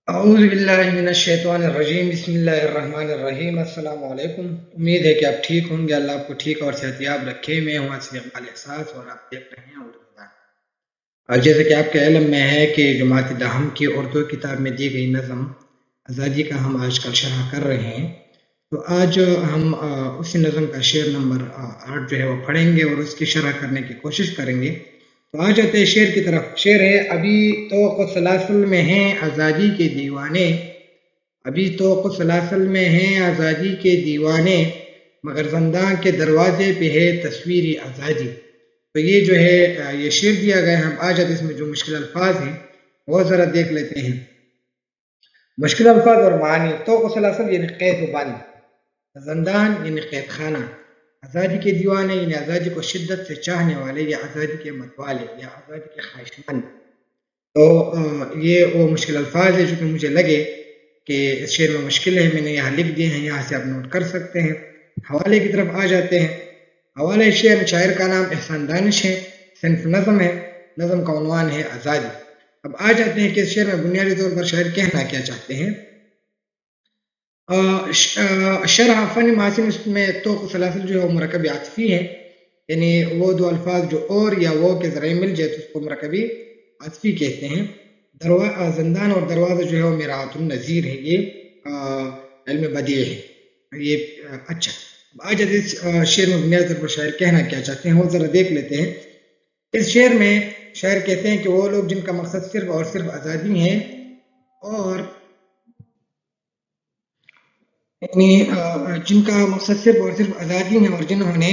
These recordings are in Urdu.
اعوذ باللہ من الشیطان الرجیم بسم اللہ الرحمن الرحیم السلام علیکم۔ امید ہے کہ آپ ٹھیک ہوں گے، اللہ آپ کو ٹھیک اور صحتیاب رکھے۔ میں ہوں اصل اقبال احساس اور آپ دیکھ رہے ہیں اردو زبان۔ اور جیسے کہ آپ کے علم میں ہے کہ جماعت دہم کی اردو کتاب میں دی گئی نظم آزادی کا ہم آج کل شرح کر رہے ہیں، تو آج ہم اسی نظم کا شعر نمبر 8 جو ہے وہ پڑھیں گے اور اس کی شرح کرنے کی کوشش کریں گے۔ تو آ جاتے ہیں شعر کی طرف۔ شعر ہے: ابھی طوق سلاسل میں ہیں آزادی کے دیوانے، ابھی طوق سلاسل میں ہیں آزادی کے دیوانے، مگر زنداں کے دروازے پہ ہے تصویری آزادی۔ تو یہ جو ہے یہ شعر دیا گیا ہے۔ ہم آ جاتے اس میں جو مشکل الفاظ ہیں وہ ذرا دیکھ لیتے ہیں۔ مشکل الفاظ اور معنی: طوق سلاسل یعنی قید و بند، زندان یعنی قید خانہ، آزادی کے دیوانے یعنی آزادی کو شدت سے چاہنے والے یا آزادی کے متوالے یا آزادی کے خواہشمند۔ تو یہ وہ مشکل الفاظ ہے جو کہ مجھے لگے کہ اس شعر میں مشکل ہے، میں نے یہاں لکھ دیے ہیں، یہاں سے آپ نوٹ کر سکتے ہیں۔ حوالے کی طرف آ جاتے ہیں۔ حوالے شعر: شاعر کا نام احسان دانش ہے، صنف نظم ہے، نظم کا عنوان ہے آزادی۔ اب آ جاتے ہیں کہ اس شعر میں بنیادی طور پر شاعر کہنا کیا چاہتے ہیں۔ شرح فن محاسن، اس میں طوق سلاسل جو ہے وہ مرکبی عاطفی ہے، یعنی وہ دو الفاظ جو اور یا وہ کے ذریعے مل جائے تو اس کو مرکبی عاطفی کہتے ہیں۔ زندان اور دروازہ جو ہے وہ میراث النظیر ہے، یہ علم بدیع ہے یہ۔ اچھا، آ جاتے اس شعر میں بنیادی طور پر شاعر کہنا کیا چاہتے ہیں وہ ذرا دیکھ لیتے ہیں۔ اس شعر میں شاعر کہتے ہیں کہ وہ لوگ جن کا مقصد صرف اور صرف آزادی ہے اور یعنی جن کا مقصد صرف اور صرف آزادی ہے اور جنہوں نے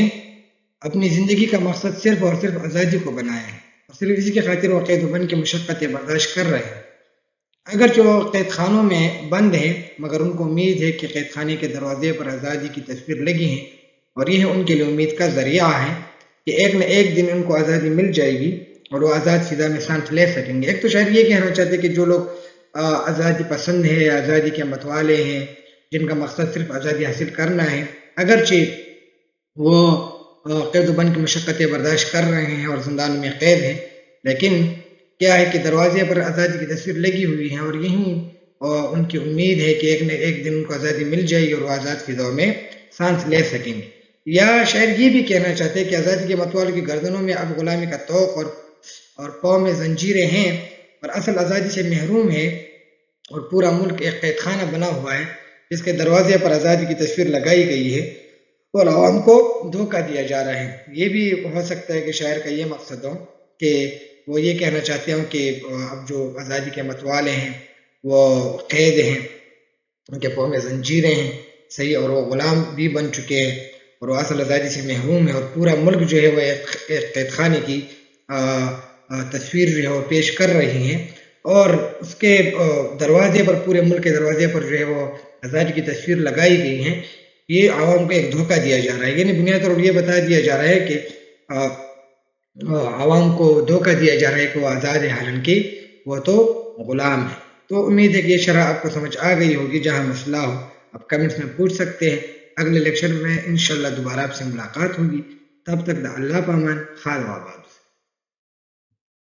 اپنی زندگی کا مقصد صرف اور صرف آزادی کو بنایا ہے اور صرف اسی کی خاطر وہ قید و بند کی مشقتیں برداشت کر رہے ہیں، اگرچہ وہ قید خانوں میں بند ہیں مگر ان کو امید ہے کہ قید خانے کے دروازے پر آزادی کی تصویر لگی ہے اور یہ ان کے لیے امید کا ذریعہ ہے کہ ایک نہ ایک دن ان کو آزادی مل جائے گی اور وہ آزاد فضا میں سانس لے سکیں گے۔ ایک تو شاعر یہ کہنا چاہتے کہ جو لوگ آزادی پسند ہے، آزادی کے متوالے ہیں، جن کا مقصد صرف آزادی حاصل کرنا ہے، اگرچہ وہ قید و بند کی مشقتیں برداشت کر رہے ہیں اور زندان میں قید ہیں، لیکن کیا ہے کہ دروازے پر آزادی کی تصویر لگی ہوئی ہے اور یہیں ان کی امید ہے کہ ایک نہ ایک دن ان کو آزادی مل جائے گی اور وہ آزاد فضا میں سانس لے سکیں گے۔ یا شاعر یہ بھی کہنا چاہتے ہیں کہ آزادی کے متوالے کی گردنوں میں اب غلامی کا طوق اور پاؤں میں زنجیریں ہیں اور اصل آزادی سے محروم ہے اور پورا ملک ایک قید خانہ بنا ہوا ہے جس کے دروازے پر آزادی کی تصویر لگائی گئی ہے اور عوام کو دھوکہ دیا جا رہا ہے۔ یہ بھی ہو سکتا ہے کہ شاعر کا یہ مقصد ہو کہ وہ یہ کہنا چاہتے ہوں کہ اب جو آزادی کے متوالے ہیں وہ قید ہیں، ان کے پاؤں میں زنجیریں ہیں، صحیح، اور وہ غلام بھی بن چکے ہیں اور وہ اصل آزادی سے محروم ہے اور پورا ملک جو ہے وہ ایک قید خانے کی تصویر جو ہے وہ پیش کر رہی ہیں اور اس کے دروازے پر، پورے ملک کے دروازے پر جو ہے وہ آزادی کی تصویر لگائی گئی ہیں۔ یہ عوام کو ایک دھوکہ دیا جا رہا ہے، یعنی بنیادی طور پر یہ بتا دیا جا رہا ہے کہ عوام کو دھوکہ دیا جا رہا ہے کہ وہ آزاد ہے حالانکہ وہ تو غلام ہے۔ تو امید ہے کہ یہ شرح آپ کو سمجھ آ گئی ہوگی۔ جہاں مسئلہ ہو آپ کمنٹس میں پوچھ سکتے ہیں۔ اگلے لیکچر میں انشاءاللہ دوبارہ آپ سے ملاقات ہوگی، تب تک اللہ پامان، خیر و آباد۔